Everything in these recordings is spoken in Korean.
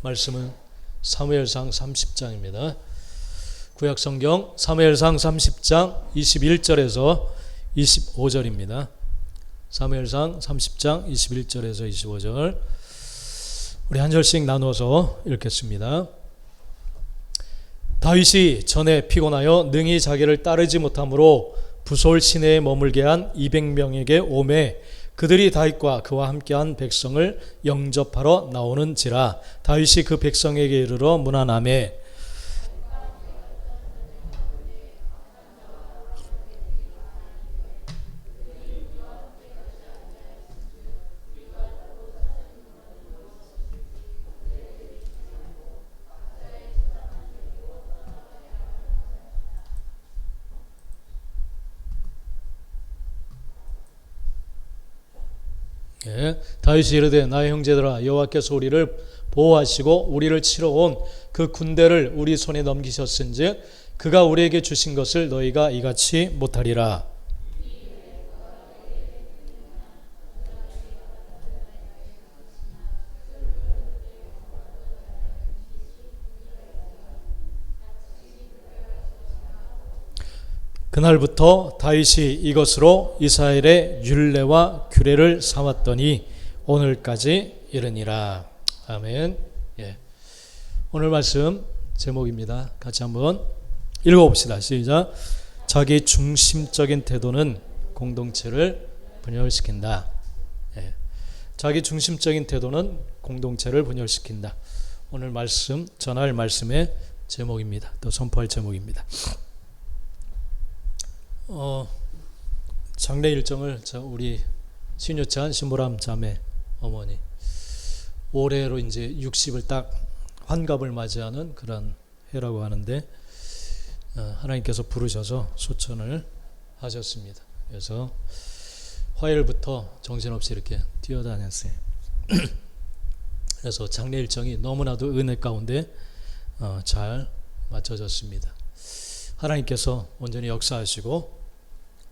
말씀은 사무엘상 30장입니다. 구약성경 사무엘상 30장 21절에서 25절입니다. 사무엘상 30장 21절에서 25절 우리 한 절씩 나누어서 읽겠습니다. 다윗이 전에 피곤하여 능히 자기를 따르지 못하므로 부솔 시내에 머물게 한 200명에게 오매 그들이 다윗과 그와 함께한 백성을 영접하러 나오는지라. 다윗이 그 백성에게 이르러 문안하매 다윗이 이르되 나의 형제들아 여호와께서 우리를 보호하시고 우리를 치러 온 그 군대를 우리 손에 넘기셨은즉 그가 우리에게 주신 것을 너희가 이같이 못하리라. 그날부터 다윗이 이것으로 이스라엘의 율례와 규례를 삼았더니 오늘까지 이르니라. 아멘. 오늘 말씀 제목입니다. 같이 한번 읽어봅시다. 시작. 자기 중심적인 태도는 공동체를 분열시킨다. 자기 중심적인 태도는 공동체를 분열시킨다. 오늘 말씀, 전할 말씀의 제목입니다. 또 선포할 제목입니다. 장례 일정을 우리 신유찬 신보람 자매 어머니 올해로 이제 60을 딱 환갑을 맞이하는 그런 해라고 하는데 하나님께서 부르셔서 소천을 하셨습니다. 그래서 화요일부터 정신없이 이렇게 뛰어다녔어요. 그래서 장례 일정이 너무나도 은혜 가운데 잘 맞춰졌습니다. 하나님께서 온전히 역사하시고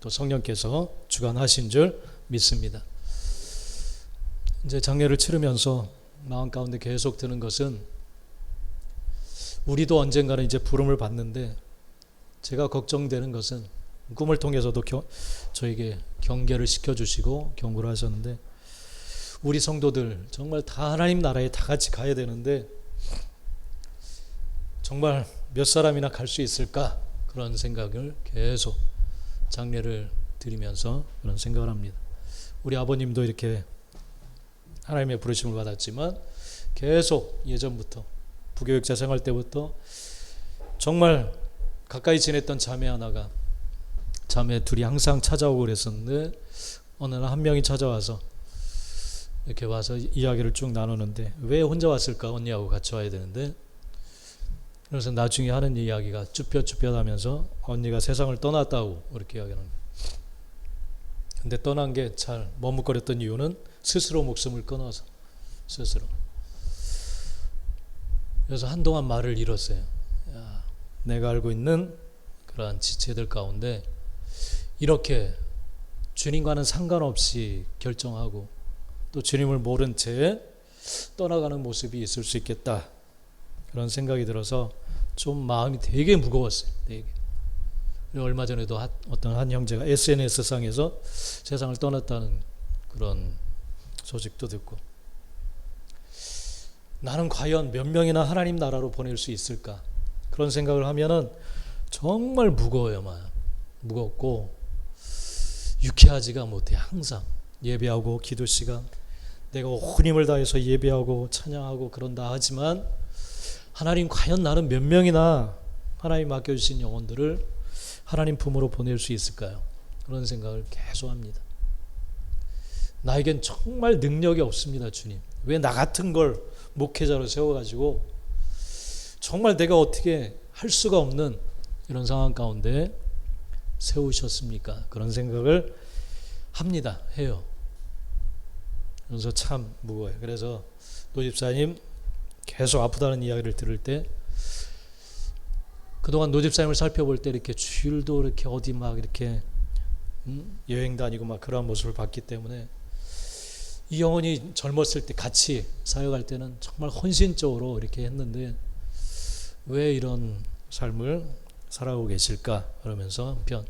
또 성령께서 주관하신 줄 믿습니다. 이제 장례를 치르면서 마음 가운데 계속 드는 것은 우리도 언젠가는 이제 부름을 받는데 제가 걱정되는 것은 꿈을 통해서도 저에게 경계를 시켜주시고 경고를 하셨는데 우리 성도들 정말 다 하나님 나라에 다 같이 가야 되는데 정말 몇 사람이나 갈 수 있을까? 그런 생각을 계속 장례를 드리면서 그런 생각을 합니다. 우리 아버님도 이렇게 하나님의 부르심을 받았지만 계속 예전부터 부교육자 생활 때부터 정말 가까이 지냈던 자매 하나가 자매 둘이 항상 찾아오고 그랬었는데 어느 날 한 명이 찾아와서 이렇게 와서 이야기를 쭉 나누는데 왜 혼자 왔을까? 언니하고 같이 와야 되는데 그래서 나중에 하는 이야기가 쭈뼛쭈뼛하면서 언니가 세상을 떠났다고 그렇게 이야기하는 거예요. 근데 떠난 게 잘 머뭇거렸던 이유는 스스로 목숨을 끊어서 스스로. 그래서 한동안 말을 잃었어요. 내가 알고 있는 그러한 지체들 가운데 이렇게 주님과는 상관없이 결정하고 또 주님을 모른 채 떠나가는 모습이 있을 수 있겠다. 그런 생각이 들어서 좀 마음이 되게 무거웠어요. 되게. 얼마 전에도 어떤 한 형제가 SNS상에서 세상을 떠났다는 그런 소식도 듣고 나는 과연 몇 명이나 하나님 나라로 보낼 수 있을까? 그런 생각을 하면은 정말 무거워요. 무겁고 유쾌하지가 못해. 항상 예배하고 기도 시간 내가 온 힘을 다해서 예배하고 찬양하고 그런다 하지만 하나님 과연 나는 몇 명이나 하나님 맡겨주신 영혼들을 하나님 품으로 보낼 수 있을까요? 그런 생각을 계속 합니다. 나에겐 정말 능력이 없습니다. 주님 왜 나 같은 걸 목회자로 세워가지고 정말 내가 어떻게 할 수가 없는 이런 상황 가운데 세우셨습니까? 그런 생각을 합니다. 해요. 그래서 참 무거워요. 그래서 노집사님 계속 아프다는 이야기를 들을 때 그동안 노집사님을 살펴볼 때 이렇게 주일도 이렇게 어디 막 이렇게 여행 다니고 막 그런 모습을 봤기 때문에 이 영혼이 젊었을 때 같이 사역할 때는 정말 헌신적으로 이렇게 했는데 왜 이런 삶을 살아가고 계실까? 그러면서 한편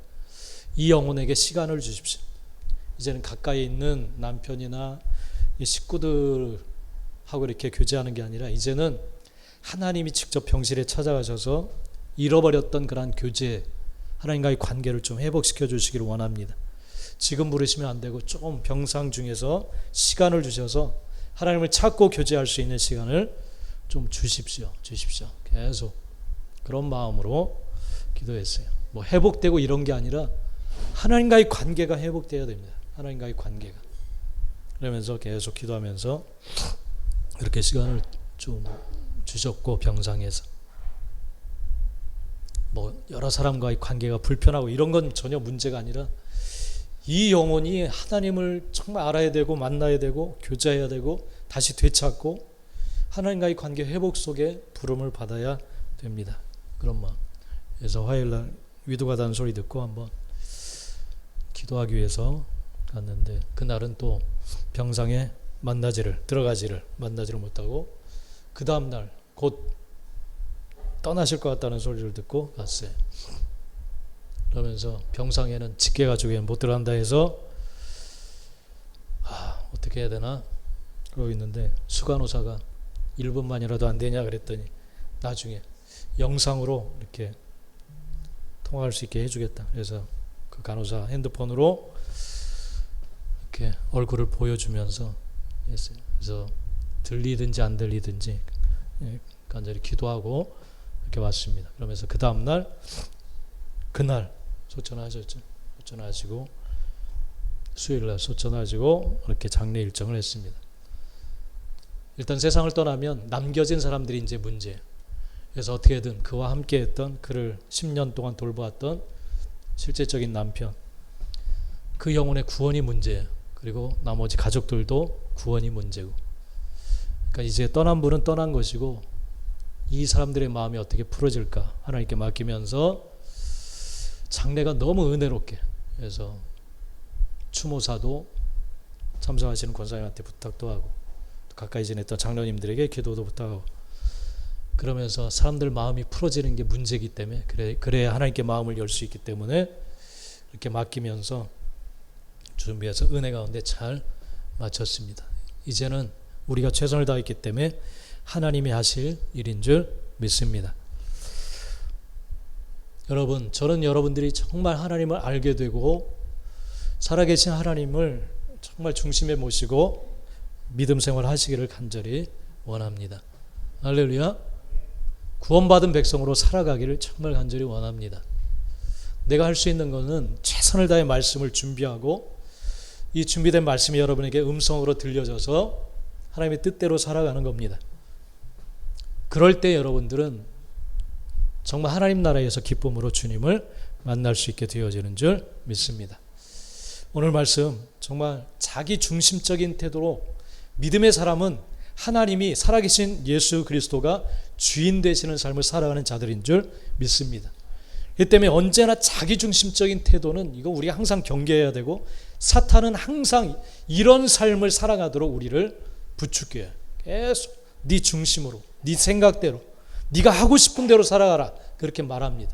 이 영혼에게 시간을 주십시오. 이제는 가까이 있는 남편이나 이 식구들하고 이렇게 교제하는 게 아니라 이제는 하나님이 직접 병실에 찾아가셔서 잃어버렸던 그러한 교제, 하나님과의 관계를 좀 회복시켜 주시기를 원합니다. 지금 부르시면 안 되고 조금 병상 중에서 시간을 주셔서 하나님을 찾고 교제할 수 있는 시간을 좀 주십시오. 계속 그런 마음으로 기도했어요. 뭐 회복되고 이런 게 아니라 하나님과의 관계가 회복되어야 됩니다. 하나님과의 관계가. 그러면서 계속 기도하면서 이렇게 시간을 좀 주셨고, 병상에서 뭐 여러 사람과의 관계가 불편하고 이런 건 전혀 문제가 아니라 이 영혼이 하나님을 정말 알아야 되고 만나야 되고 교제해야 되고 다시 되찾고 하나님과의 관계 회복 속에 부름을 받아야 됩니다. 그런 마음. 그래서 화요일날 위도가 다는 소리 듣고 한번 기도하기 위해서 갔는데 그날은 또 병상에 들어가지를 만나지를 못하고 그 다음날 곧 떠나실 것 같다는 소리를 듣고 갔어요. 그러면서 병상에는 직계가족에는 못 들어간다 해서 어떻게 해야 되나 그러고 있는데 수간호사가 1분만이라도 안 되냐 그랬더니 나중에 영상으로 이렇게 통화할 수 있게 해주겠다. 그래서 그 간호사 핸드폰으로 이렇게 얼굴을 보여주면서 했어요. 그래서 들리든지 안 들리든지 간절히 기도하고 이렇게 왔습니다. 그러면서 그 다음날 그날 소천하셨죠. 소천하시고 수요일날 소천하시고 이렇게 장례 일정을 했습니다. 일단 세상을 떠나면 남겨진 사람들이 이제 문제예요. 그래서 어떻게든 그와 함께 했던 그를 10년 동안 돌보았던 실제적인 남편, 그 영혼의 구원이 문제예요. 그리고 나머지 가족들도 구원이 문제고, 그러니까 이제 떠난 분은 떠난 것이고 이 사람들의 마음이 어떻게 풀어질까 하나님께 맡기면서 장례가 너무 은혜롭게, 그래서 추모사도 참석하시는 권사님한테 부탁도 하고 가까이 지냈던 장로님들에게 기도도 부탁하고, 그러면서 사람들 마음이 풀어지는 게 문제이기 때문에 그래야 하나님께 마음을 열 수 있기 때문에 이렇게 맡기면서 준비해서 은혜 가운데 잘 마쳤습니다. 이제는 우리가 최선을 다했기 때문에 하나님이 하실 일인 줄 믿습니다. 여러분, 저는 여러분들이 정말 하나님을 알게 되고 살아계신 하나님을 정말 중심에 모시고 믿음 생활 하시기를 간절히 원합니다. 할렐루야. 구원받은 백성으로 살아가기를 정말 간절히 원합니다. 내가 할 수 있는 것은 최선을 다해 말씀을 준비하고 이 준비된 말씀이 여러분에게 음성으로 들려져서 하나님의 뜻대로 살아가는 겁니다. 그럴 때 여러분들은 정말 하나님 나라에서 기쁨으로 주님을 만날 수 있게 되어지는 줄 믿습니다. 오늘 말씀 정말 자기 중심적인 태도로 믿음의 사람은 하나님이 살아계신 예수 그리스도가 주인 되시는 삶을 살아가는 자들인 줄 믿습니다. 이 때문에 언제나 자기 중심적인 태도는 이거 우리가 항상 경계해야 되고, 사탄은 항상 이런 삶을 살아가도록 우리를 부추겨요. 계속 네 중심으로, 네 생각대로, 네가 하고 싶은 대로 살아가라 그렇게 말합니다.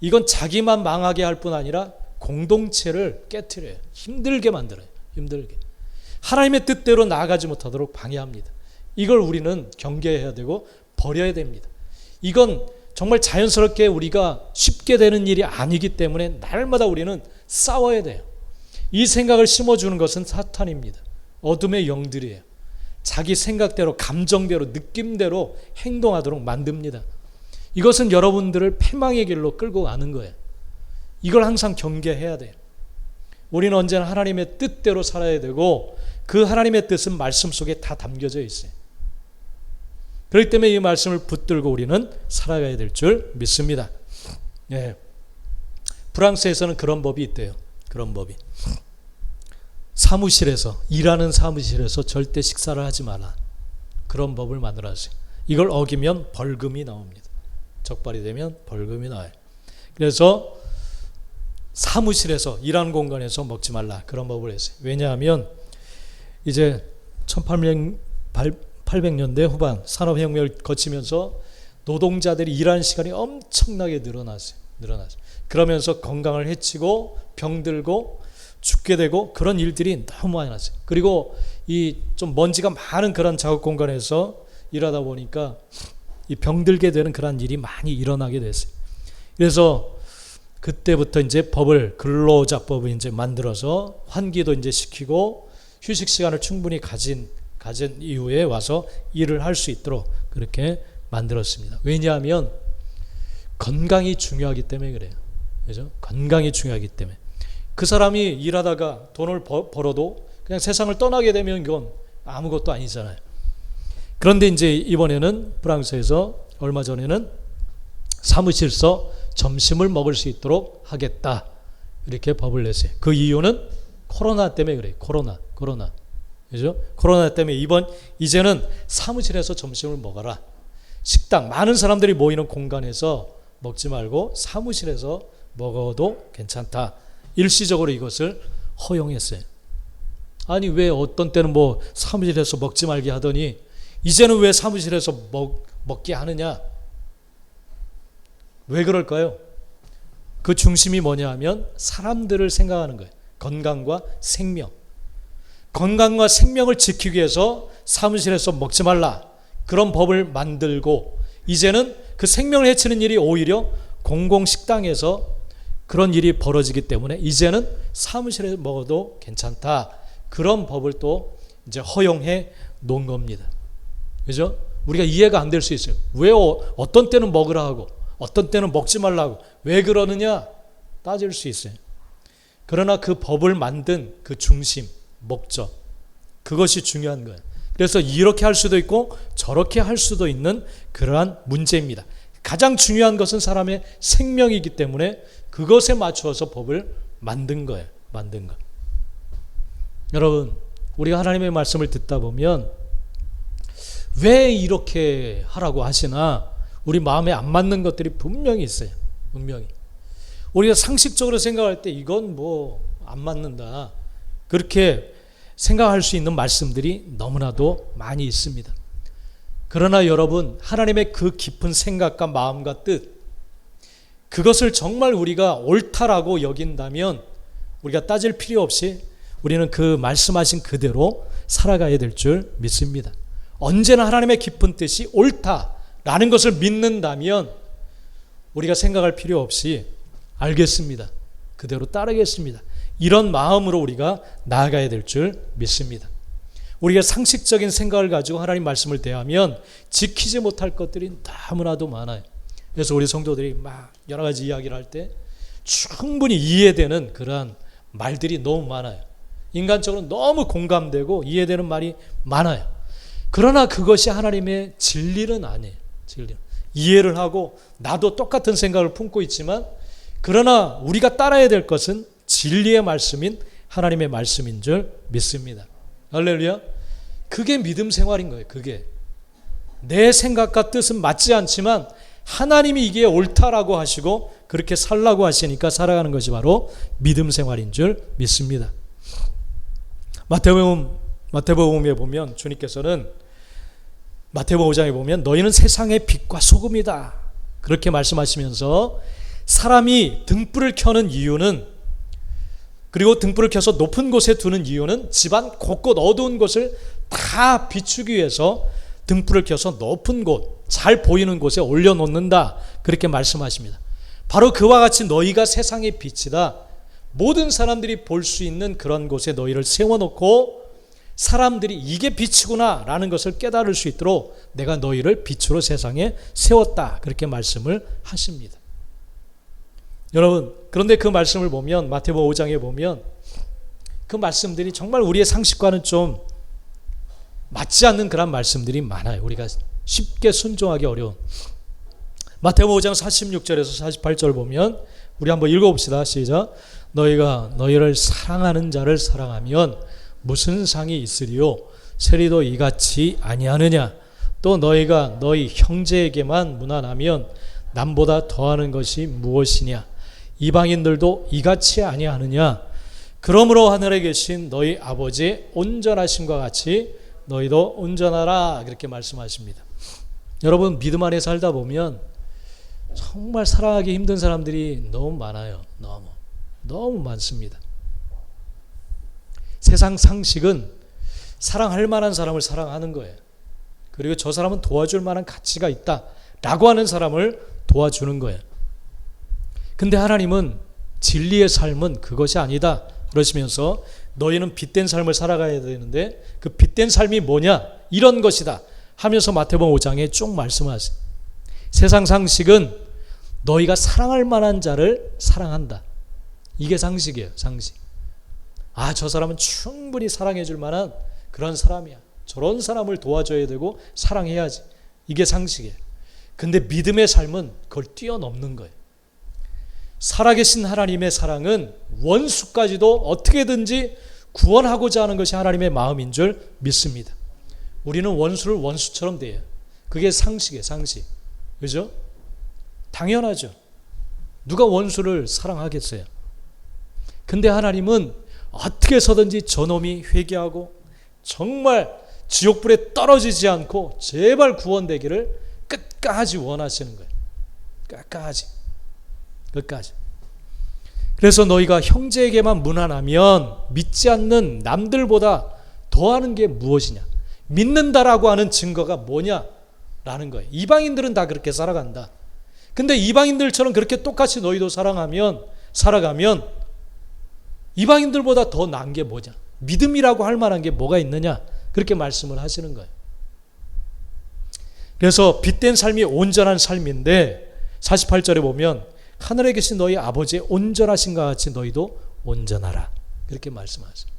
이건 자기만 망하게 할 뿐 아니라 공동체를 깨트려요. 힘들게 만들어요. 힘들게. 하나님의 뜻대로 나아가지 못하도록 방해합니다. 이걸 우리는 경계해야 되고 버려야 됩니다. 이건 정말 자연스럽게 우리가 쉽게 되는 일이 아니기 때문에 날마다 우리는 싸워야 돼요. 이 생각을 심어주는 것은 사탄입니다. 어둠의 영들이에요. 자기 생각대로, 감정대로, 느낌대로 행동하도록 만듭니다. 이것은 여러분들을 패망의 길로 끌고 가는 거예요. 이걸 항상 경계해야 돼요. 우리는 언제나 하나님의 뜻대로 살아야 되고 그 하나님의 뜻은 말씀 속에 다 담겨져 있어요. 그렇기 때문에 이 말씀을 붙들고 우리는 살아가야 될 줄 믿습니다. 예. 프랑스에서는 그런 법이 있대요. 그런 법이. 사무실에서, 일하는 사무실에서 절대 식사를 하지 마라. 그런 법을 만들어놨어요. 이걸 어기면 벌금이 나옵니다. 적발이 되면 벌금이 나와요. 그래서 사무실에서, 일하는 공간에서 먹지 말라. 그런 법을 했어요. 왜냐하면 이제 1800년대 후반 산업혁명을 거치면서 노동자들이 일하는 시간이 엄청나게 늘어났어요. 그러면서 건강을 해치고 병들고 죽게 되고 그런 일들이 너무 많이 났어요. 그리고 이 좀 먼지가 많은 그런 작업 공간에서 일하다 보니까 이 병들게 되는 그런 일이 많이 일어나게 됐어요. 그래서 그때부터 이제 근로자법을 이제 만들어서 환기도 이제 시키고 휴식 시간을 충분히 가진 이후에 와서 일을 할 수 있도록 그렇게 만들었습니다. 왜냐하면 건강이 중요하기 때문에 그래요. 그죠? 건강이 중요하기 때문에. 그 사람이 일하다가 돈을 벌어도 그냥 세상을 떠나게 되면 이건 아무것도 아니잖아요. 그런데 이제 이번에는 프랑스에서 얼마 전에는 사무실에서 점심을 먹을 수 있도록 하겠다. 이렇게 법을 냈어요. 그 이유는 코로나 때문에 그래요. 코로나. 그죠? 코로나 때문에 이제는 사무실에서 점심을 먹어라. 식당, 많은 사람들이 모이는 공간에서 먹지 말고 사무실에서 먹어도 괜찮다. 일시적으로 이것을 허용했어요. 아니, 왜 어떤 때는 뭐 사무실에서 먹지 말게 하더니 이제는 왜 사무실에서 먹게 하느냐? 왜 그럴까요? 그 중심이 뭐냐 하면 사람들을 생각하는 거예요. 건강과 생명. 건강과 생명을 지키기 위해서 사무실에서 먹지 말라. 그런 법을 만들고 이제는 그 생명을 해치는 일이 오히려 공공식당에서 그런 일이 벌어지기 때문에 이제는 사무실에서 먹어도 괜찮다. 그런 법을 또 이제 허용해 놓은 겁니다. 그죠? 우리가 이해가 안 될 수 있어요. 왜 어떤 때는 먹으라 하고 어떤 때는 먹지 말라고 왜 그러느냐 따질 수 있어요. 그러나 그 법을 만든 그 중심, 목적, 그것이 중요한 거예요. 그래서 이렇게 할 수도 있고 저렇게 할 수도 있는 그러한 문제입니다. 가장 중요한 것은 사람의 생명이기 때문에 그것에 맞추어서 법을 만든 거예요. 만든 것. 여러분, 우리가 하나님의 말씀을 듣다 보면 왜 이렇게 하라고 하시나 우리 마음에 안 맞는 것들이 분명히 있어요. 분명히. 우리가 상식적으로 생각할 때 이건 뭐 안 맞는다. 그렇게 생각할 수 있는 말씀들이 너무나도 많이 있습니다. 그러나 여러분, 하나님의 그 깊은 생각과 마음과 뜻, 그것을 정말 우리가 옳다라고 여긴다면 우리가 따질 필요 없이 우리는 그 말씀하신 그대로 살아가야 될 줄 믿습니다. 언제나 하나님의 깊은 뜻이 옳다라는 것을 믿는다면 우리가 생각할 필요 없이 알겠습니다. 그대로 따르겠습니다. 이런 마음으로 우리가 나아가야 될 줄 믿습니다. 우리가 상식적인 생각을 가지고 하나님 말씀을 대하면 지키지 못할 것들이 너무나도 많아요. 그래서 우리 성도들이 막 여러 가지 이야기를 할 때 충분히 이해되는 그러한 말들이 너무 많아요. 인간적으로 너무 공감되고 이해되는 말이 많아요. 그러나 그것이 하나님의 진리는 아니에요. 진리. 이해를 하고 나도 똑같은 생각을 품고 있지만 그러나 우리가 따라야 될 것은 진리의 말씀인 하나님의 말씀인 줄 믿습니다. 할렐루야. 그게 믿음 생활인 거예요. 그게 내 생각과 뜻은 맞지 않지만 하나님이 이게 옳다라고 하시고 그렇게 살라고 하시니까 살아가는 것이 바로 믿음 생활인 줄 믿습니다. 마태복음에 보면 주님께서는 마태복음 5장에 보면 너희는 세상의 빛과 소금이다. 그렇게 말씀하시면서 사람이 등불을 켜는 이유는 그리고 등불을 켜서 높은 곳에 두는 이유는 집안 곳곳 어두운 곳을 다 비추기 위해서 등불을 켜서 높은 곳, 잘 보이는 곳에 올려놓는다. 그렇게 말씀하십니다. 바로 그와 같이 너희가 세상의 빛이다. 모든 사람들이 볼 수 있는 그런 곳에 너희를 세워놓고 사람들이 이게 빛이구나 라는 것을 깨달을 수 있도록 내가 너희를 빛으로 세상에 세웠다. 그렇게 말씀을 하십니다. 여러분, 그런데 그 말씀을 보면 마태복음 5장에 보면 그 말씀들이 정말 우리의 상식과는 좀 맞지 않는 그런 말씀들이 많아요. 우리가 쉽게 순종하기 어려운. 마태복음 5장 46절에서 48절 보면 우리 한번 읽어봅시다. 시작. 너희가 너희를 사랑하는 자를 사랑하면 무슨 상이 있으리요? 세리도 이같이 아니하느냐? 또 너희가 너희 형제에게만 무난하면 남보다 더하는 것이 무엇이냐? 이방인들도 이같이 아니하느냐? 그러므로 하늘에 계신 너희 아버지의 온전하심과 같이 너희도 온전하라 그렇게 말씀하십니다. 여러분 믿음 안에 살다 보면 정말 사랑하기 힘든 사람들이 너무 많아요. 너무 많습니다. 세상 상식은 사랑할 만한 사람을 사랑하는 거예요. 그리고 저 사람은 도와줄 만한 가치가 있다 라고 하는 사람을 도와주는 거예요. 근데 하나님은 진리의 삶은 그것이 아니다 그러시면서 너희는 빛된 삶을 살아가야 되는데 그 빛된 삶이 뭐냐 이런 것이다 하면서 마태복음 5장에 쭉 말씀하세요. 세상 상식은 너희가 사랑할 만한 자를 사랑한다. 이게 상식이에요. 상식. 저 사람은 충분히 사랑해 줄 만한 그런 사람이야. 저런 사람을 도와줘야 되고 사랑해야지. 이게 상식이에요. 근데 믿음의 삶은 그걸 뛰어넘는 거예요. 살아계신 하나님의 사랑은 원수까지도 어떻게든지 구원하고자 하는 것이 하나님의 마음인 줄 믿습니다. 우리는 원수를 원수처럼 대해요. 그게 상식이에요. 상식. 그죠? 당연하죠. 누가 원수를 사랑하겠어요? 근데 하나님은 어떻게 해서든지 저놈이 회개하고 정말 지옥불에 떨어지지 않고 제발 구원되기를 끝까지 원하시는 거예요. 끝까지. 그래서 너희가 형제에게만 무난하면 믿지 않는 남들보다 더하는 게 무엇이냐? 믿는다라고 하는 증거가 뭐냐라는 거예요. 이방인들은 다 그렇게 살아간다. 근데 이방인들처럼 그렇게 똑같이 너희도 살아가면 이방인들보다 더 나은 게 뭐냐? 믿음이라고 할 만한 게 뭐가 있느냐? 그렇게 말씀을 하시는 거예요. 그래서 빛된 삶이 온전한 삶인데 48절에 보면 하늘에 계신 너희 아버지의 온전하신 것 같이 너희도 온전하라. 그렇게 말씀하세요.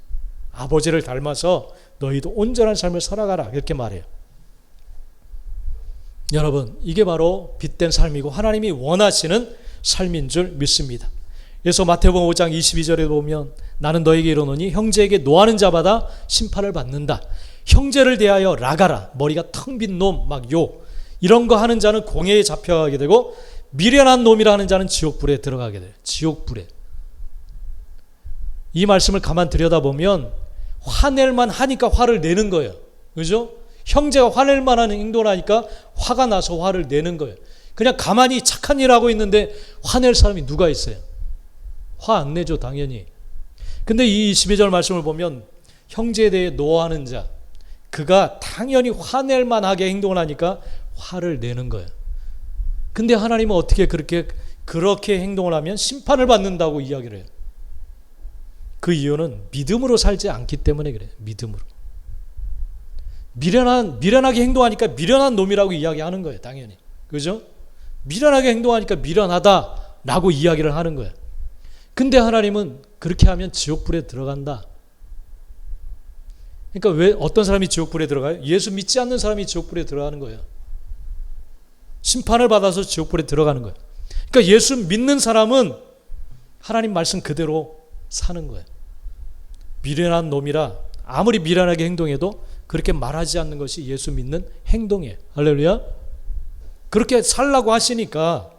아버지를 닮아서 너희도 온전한 삶을 살아가라. 그렇게 말해요. 여러분, 이게 바로 빛된 삶이고 하나님이 원하시는 삶인 줄 믿습니다. 그래서 마태복음 5장 22절에 보면 나는 너에게 이르노니 형제에게 노하는 자마다 심판을 받는다. 형제를 대하여 라가라. 머리가 텅 빈 놈, 막 욕. 이런 거 하는 자는 공회에 잡혀가게 되고 미련한 놈이라 하는 자는 지옥불에 들어가게 돼요. 지옥불에. 이 말씀을 가만 들여다보면 화낼만 하니까 화를 내는 거예요. 그죠? 형제가 화낼만 하는 행동을 하니까 화가 나서 화를 내는 거예요. 그냥 가만히 착한 일 하고 있는데 화낼 사람이 누가 있어요? 화 안 내죠, 당연히. 근데 이 22절 말씀을 보면 형제에 대해 노하는 자, 그가 당연히 화낼 만하게 행동을 하니까 화를 내는 거예요. 근데 하나님은 어떻게 그렇게 행동을 하면 심판을 받는다고 이야기를 해요? 그 이유는 믿음으로 살지 않기 때문에 그래요. 믿음으로. 미련하게 행동하니까 미련한 놈이라고 이야기하는 거예요. 당연히. 그죠? 미련하게 행동하니까 미련하다라고 이야기를 하는 거예요. 근데 하나님은 그렇게 하면 지옥불에 들어간다. 그러니까 왜 어떤 사람이 지옥불에 들어가요? 예수 믿지 않는 사람이 지옥불에 들어가는 거예요. 심판을 받아서 지옥불에 들어가는 거예요. 그러니까 예수 믿는 사람은 하나님 말씀 그대로 사는 거예요. 미련한 놈이라 아무리 미련하게 행동해도 그렇게 말하지 않는 것이 예수 믿는 행동이에요. 할렐루야. 그렇게 살라고 하시니까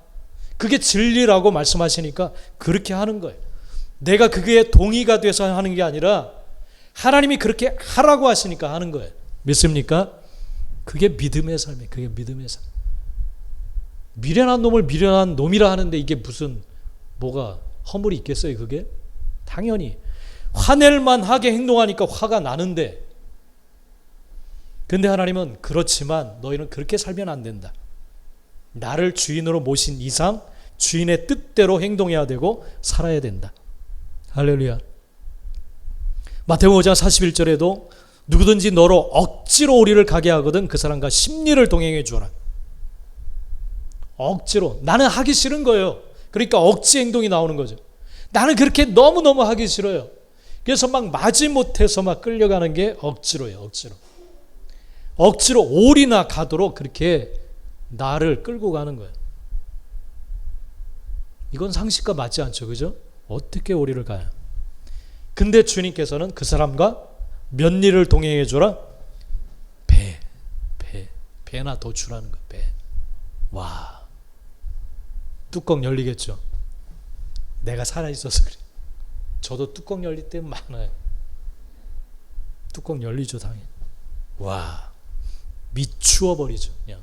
그게 진리라고 말씀하시니까 그렇게 하는 거예요. 내가 그게 동의가 돼서 하는 게 아니라 하나님이 그렇게 하라고 하시니까 하는 거예요. 믿습니까? 그게 믿음의 삶이에요. 그게 믿음의 삶. 미련한 놈을 미련한 놈이라 하는데 이게 무슨 뭐가 허물이 있겠어요? 그게? 당연히 화낼만 하게 행동하니까 화가 나는데, 근데 하나님은 그렇지만 너희는 그렇게 살면 안 된다. 나를 주인으로 모신 이상 주인의 뜻대로 행동해야 되고 살아야 된다. 할렐루야. 마태복음 5장 41절에도 누구든지 너로 억지로 우리를 가게 하거든 그 사람과 심리를 동행해 주어라. 억지로. 나는 하기 싫은 거예요. 그러니까 억지 행동이 나오는 거죠. 나는 그렇게 너무너무 하기 싫어요. 그래서 막 마지못해서 막 끌려가는 게 억지로예요. 억지로 올이나 가도록 그렇게 나를 끌고 가는 거예요. 이건 상식과 맞지 않죠. 그죠? 어떻게 오리를 가요? 근데 주님께서는 그 사람과 몇 리를 동행해 줘라? 배나 더 주라는 거예요. 배. 와. 뚜껑 열리겠죠. 내가 살아있어서 그래. 저도 뚜껑 열릴 때 많아요. 뚜껑 열리죠, 당연히. 와, 미추어 버리죠. 그냥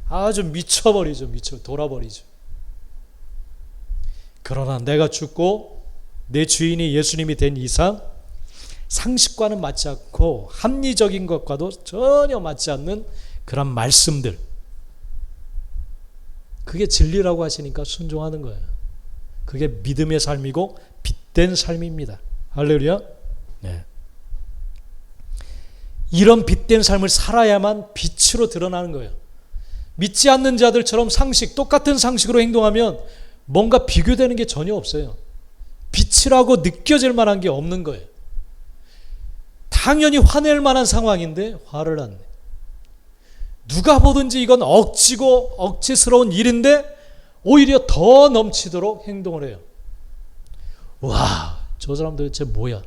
아주 미쳐버리죠. 돌아버리죠. 그러나 내가 죽고 내 주인이 예수님이 된 이상 상식과는 맞지 않고 합리적인 것과도 전혀 맞지 않는 그런 말씀들, 그게 진리라고 하시니까 순종하는 거예요. 그게 믿음의 삶이고 빛된 삶입니다. 할렐루야. 네. 이런 빛된 삶을 살아야만 빛으로 드러나는 거예요. 믿지 않는 자들처럼 똑같은 상식으로 행동하면 뭔가 비교되는 게 전혀 없어요. 빛이라고 느껴질 만한 게 없는 거예요. 당연히 화낼 만한 상황인데 화를 안 내. 누가 보든지 이건 억지고 억지스러운 일인데 오히려 더 넘치도록 행동을 해요. 와, 저 사람 도대체 뭐야?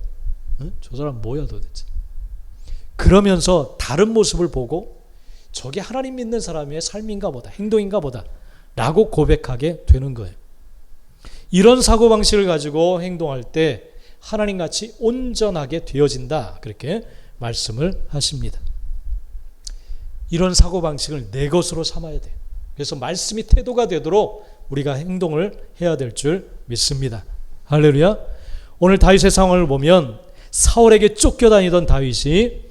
응? 저 사람 뭐야 도대체? 그러면서 다른 모습을 보고 저게 하나님 믿는 사람의 삶인가 보다, 행동인가 보다 라고 고백하게 되는 거예요. 이런 사고방식을 가지고 행동할 때 하나님같이 온전하게 되어진다, 그렇게 말씀을 하십니다. 이런 사고방식을 내 것으로 삼아야 돼요. 그래서 말씀이 태도가 되도록 우리가 행동을 해야 될 줄 믿습니다. 할렐루야. 오늘 다윗의 상황을 보면 사울에게 쫓겨다니던 다윗이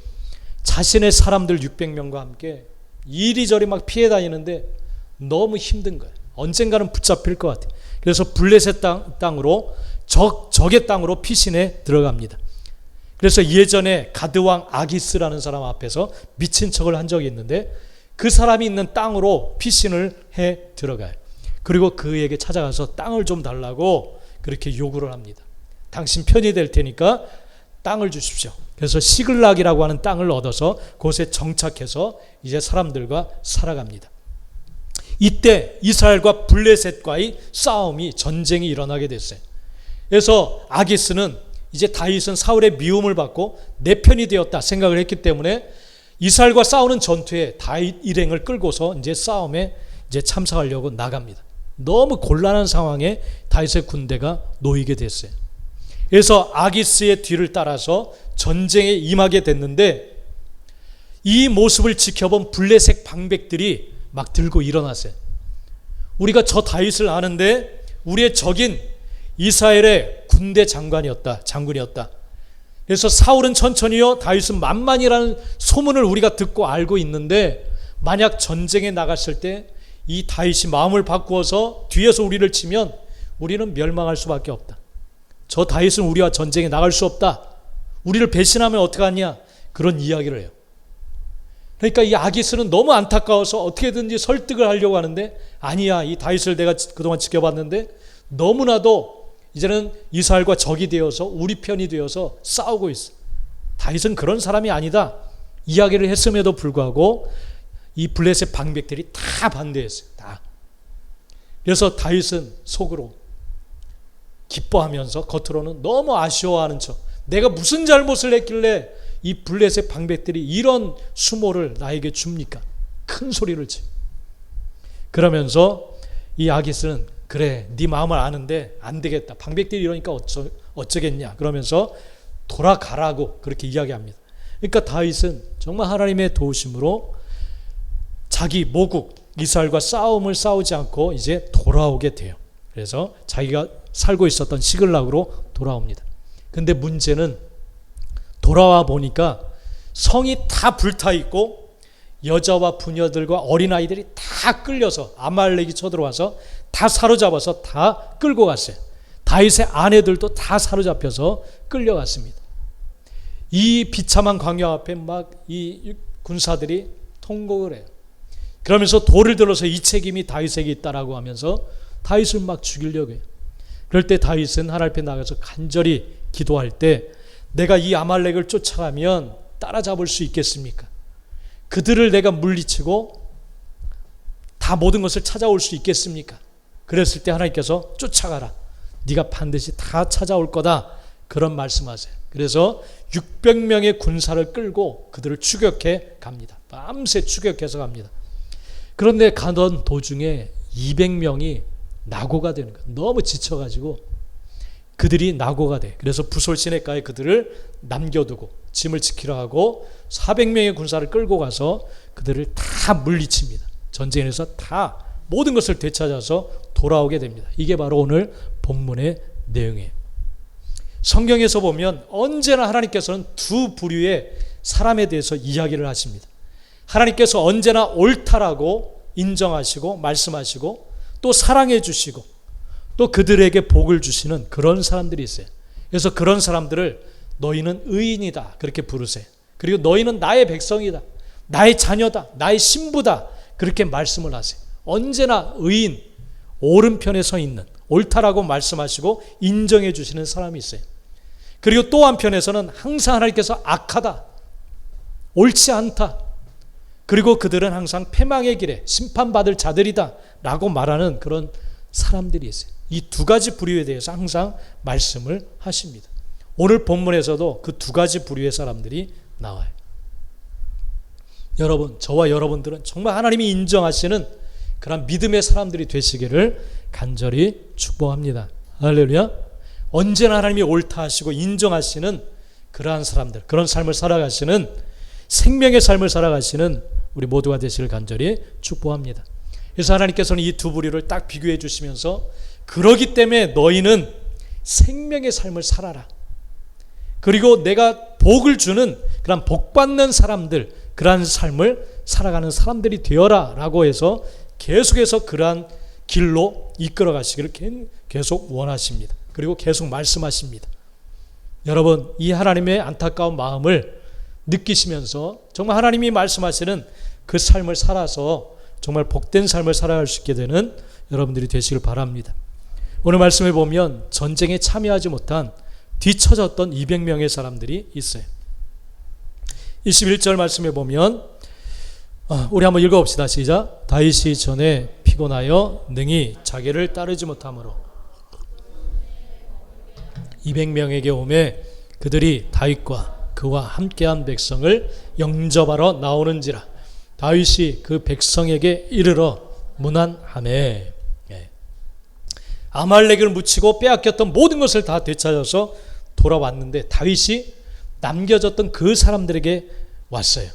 자신의 사람들 600명과 함께 이리저리 막 피해 다니는데 너무 힘든 거예요. 언젠가는 붙잡힐 것 같아요. 그래서 블레셋 땅으로 적의 땅으로 피신해 들어갑니다. 그래서 예전에 가드왕 아기스라는 사람 앞에서 미친 척을 한 적이 있는데 그 사람이 있는 땅으로 피신을 해 들어가요. 그리고 그에게 찾아가서 땅을 좀 달라고 그렇게 요구를 합니다. 당신 편이 될 테니까 땅을 주십시오. 그래서 시글락이라고 하는 땅을 얻어서 그곳에 정착해서 이제 사람들과 살아갑니다. 이때 이스라엘과 블레셋과의 전쟁이 일어나게 됐어요. 그래서 아기스는 이제 다윗은 사울의 미움을 받고 내 편이 되었다 생각을 했기 때문에 이스라엘과 싸우는 전투에 다윗 일행을 끌고서 이제 싸움에 이제 참석하려고 나갑니다. 너무 곤란한 상황에 다윗의 군대가 놓이게 됐어요. 그래서 아기스의 뒤를 따라서 전쟁에 임하게 됐는데 이 모습을 지켜본 블레셋 방백들이 막 들고 일어났어요. 우리가 저 다윗을 아는데 우리의 적인 이스라엘의 군대 장군이었다. 그래서 사울은 천천히요, 다윗은 만만이라는 소문을 우리가 듣고 알고 있는데 만약 전쟁에 나갔을 때 이 다윗이 마음을 바꾸어서 뒤에서 우리를 치면 우리는 멸망할 수밖에 없다. 저 다윗은 우리와 전쟁에 나갈 수 없다. 우리를 배신하면 어떡하냐, 그런 이야기를 해요. 그러니까 이 아기스는 너무 안타까워서 어떻게든지 설득을 하려고 하는데 아니야, 이 다윗을 내가 그동안 지켜봤는데 너무나도 이제는 이스라엘과 적이 되어서 우리 편이 되어서 싸우고 있어. 다윗은 그런 사람이 아니다 이야기를 했음에도 불구하고 이 블레셋 방백들이 다 반대했어요. 다. 그래서 다윗은 속으로 기뻐하면서 겉으로는 너무 아쉬워하는 척, 내가 무슨 잘못을 했길래 이 블레셋 방백들이 이런 수모를 나에게 줍니까? 큰 소리를 치. 그러면서 이 아기스는 그래, 네 마음을 아는데 안 되겠다. 방백들이 이러니까 어쩌겠냐. 그러면서 돌아가라고 그렇게 이야기합니다. 그러니까 다윗은 정말 하나님의 도우심으로 자기 모국 이스라엘과 싸움을 싸우지 않고 이제 돌아오게 돼요. 그래서 자기가 살고 있었던 시글락으로 돌아옵니다. 근데 문제는 돌아와 보니까 성이 다 불타 있고 여자와 부녀들과 어린아이들이 다 끌려서 아말렉이 쳐들어와서 다 사로잡아서 다 끌고 갔어요. 다윗의 아내들도 다 사로잡혀서 끌려갔습니다. 이 비참한 광야 앞에 막 이 군사들이 통곡을 해요. 그러면서 돌을 들어서 이 책임이 다윗에게 있다라고 하면서 다윗을 막 죽이려고 해요. 그럴 때 다윗은 하나님 앞에 나가서 간절히 기도할 때 내가 이 아말렉을 쫓아가면 따라잡을 수 있겠습니까? 그들을 내가 물리치고 다 모든 것을 찾아올 수 있겠습니까? 그랬을 때 하나님께서 쫓아가라. 네가 반드시 다 찾아올 거다. 그런 말씀하세요. 그래서 600명의 군사를 끌고 그들을 추격해 갑니다. 밤새 추격해서 갑니다. 그런데 가던 도중에 200명이 낙오가 되는 거예요. 너무 지쳐가지고 그들이 낙오가 돼. 그래서 부솔 시내가에 그들을 남겨두고 짐을 지키라 하고 400명의 군사를 끌고 가서 그들을 다 물리칩니다. 전쟁에서 다 모든 것을 되찾아서 돌아오게 됩니다. 이게 바로 오늘 본문의 내용이에요. 성경에서 보면 언제나 하나님께서는 두 부류의 사람에 대해서 이야기를 하십니다. 하나님께서 언제나 옳다라고 인정하시고 말씀하시고 또 사랑해 주시고 또 그들에게 복을 주시는 그런 사람들이 있어요. 그래서 그런 사람들을 너희는 의인이다 그렇게 부르세요. 그리고 너희는 나의 백성이다, 나의 자녀다, 나의 신부다 그렇게 말씀을 하세요. 언제나 의인, 오른편에 서 있는, 옳다라고 말씀하시고 인정해 주시는 사람이 있어요. 그리고 또 한편에서는 항상 하나님께서 악하다, 옳지 않다, 그리고 그들은 항상 패망의 길에 심판받을 자들이다 라고 말하는 그런 사람들이 있어요. 이 두 가지 부류에 대해서 항상 말씀을 하십니다. 오늘 본문에서도 그 두 가지 부류의 사람들이 나와요. 여러분, 저와 여러분들은 정말 하나님이 인정하시는 그런 믿음의 사람들이 되시기를 간절히 축복합니다. 할렐루야. 언제나 하나님이 옳다 하시고 인정하시는 그러한 사람들, 그런 삶을 살아가시는 생명의 삶을 살아가시는 우리 모두가 되시길 간절히 축복합니다. 그래서 하나님께서는 이 두 부류를 딱 비교해 주시면서 그러기 때문에 너희는 생명의 삶을 살아라. 그리고 내가 복을 주는 그런 복받는 사람들, 그러한 삶을 살아가는 사람들이 되어라 라고 해서 계속해서 그러한 길로 이끌어 가시기를 계속 원하십니다. 그리고 계속 말씀하십니다. 여러분, 이 하나님의 안타까운 마음을 느끼시면서 정말 하나님이 말씀하시는 그 삶을 살아서 정말 복된 삶을 살아갈 수 있게 되는 여러분들이 되시길 바랍니다. 오늘 말씀에 보면 전쟁에 참여하지 못한 뒤처졌던 200명의 사람들이 있어요. 21절 말씀에 보면 우리 한번 읽어봅시다. 시작. 다윗이 전에 피곤하여 능히 자기를 따르지 못하므로 200명에게 오매 그들이 다윗과 그와 함께한 백성을 영접하러 나오는지라. 다윗이 그 백성에게 이르러 문안하매. 아말렉을 묻히고 빼앗겼던 모든 것을 다 되찾아서 돌아왔는데 다윗이 남겨졌던 그 사람들에게 왔어요.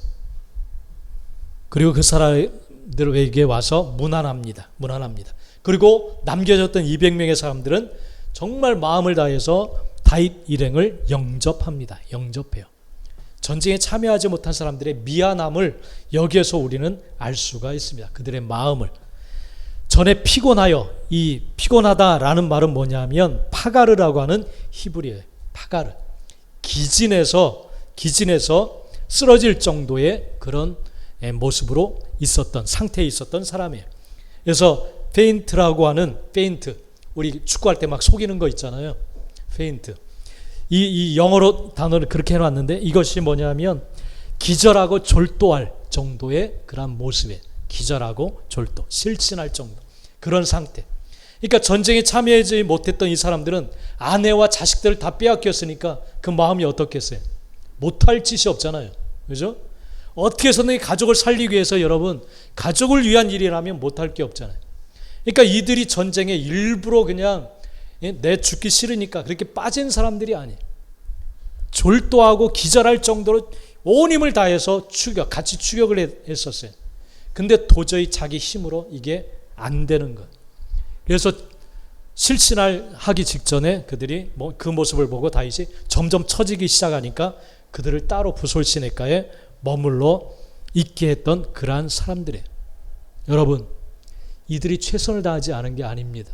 그리고 그 사람들에게 와서 문안합니다. 그리고 남겨졌던 200명의 사람들은 정말 마음을 다해서 다윗 일행을 영접합니다. 영접해요. 전쟁에 참여하지 못한 사람들의 미안함을 여기에서 우리는 알 수가 있습니다. 그들의 마음을. 전에 피곤하여, 이 피곤하다라는 말은 뭐냐면 파가르라고 하는 히브리어예요. 파가르. 기진해서 쓰러질 정도의 그런 모습으로 있었던, 상태에 있었던 사람이에요. 그래서 페인트라고 하는, 페인트, 우리 축구할 때 막 속이는 거 있잖아요. 페인트. 이 영어로 단어를 그렇게 해놨는데 이것이 뭐냐면 기절하고 졸도할 정도의 그런 모습에, 기절하고 졸도, 실신할 정도, 그런 상태. 그러니까 전쟁에 참여하지 못했던 이 사람들은 아내와 자식들을 다 빼앗겼으니까 그 마음이 어떻겠어요? 못할 짓이 없잖아요. 그죠? 어떻게 해서든 가족을 살리기 위해서, 여러분, 가족을 위한 일이라면 못할 게 없잖아요. 그러니까 이들이 전쟁에 일부러 그냥 내 죽기 싫으니까 그렇게 빠진 사람들이 아니에요. 졸도하고 기절할 정도로 온 힘을 다해서 같이 추격을 했었어요. 근데 도저히 자기 힘으로 이게 안 되는 거예요. 그래서 실신하기 직전에 그들이 그 모습을 보고 다윗이 점점 처지기 시작하니까 그들을 따로 부솔 시내가에 머물러 있게 했던 그러한 사람들이에요. 여러분, 이들이 최선을 다하지 않은 게 아닙니다.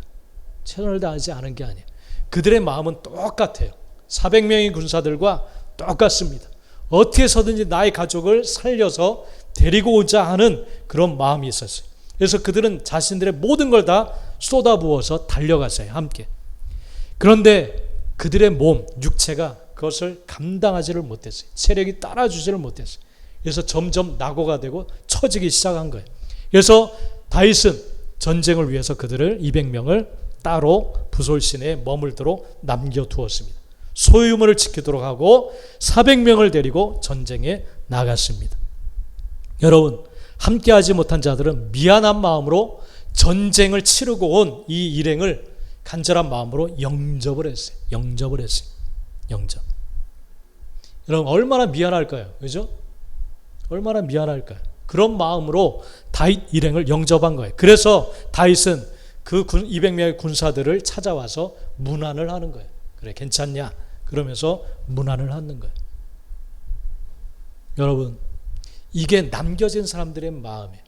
최선을 다하지 않은 게 아니에요. 그들의 마음은 똑같아요. 400명의 군사들과 똑같습니다. 어떻게 해서든지 나의 가족을 살려서 데리고 오자 하는 그런 마음이 있었어요. 그래서 그들은 자신들의 모든 걸 다 쏟아부어서 달려갔어요. 함께. 그런데 그들의 몸, 육체가 그것을 감당하지를 못했어요. 체력이 따라주지를 못했어요. 그래서 점점 낙오가 되고 처지기 시작한 거예요. 그래서 다윗은 전쟁을 위해서 그들을 200명을 따로 부솔 시내에 머물도록 남겨두었습니다. 소유물을 지키도록 하고 400명을 데리고 전쟁에 나갔습니다. 여러분, 함께하지 못한 자들은 미안한 마음으로 전쟁을 치르고 온 이 일행을 간절한 마음으로 영접을 했어요. 영접. 여러분 얼마나 미안할까요? 그죠? 얼마나 미안할까요? 그런 마음으로 다윗 일행을 영접한 거예요. 그래서 다윗은 그 200명의 군사들을 찾아와서 문안을 하는 거예요. 그래, 괜찮냐? 그러면서 문안을 하는 거예요. 여러분, 이게 남겨진 사람들의 마음이에요.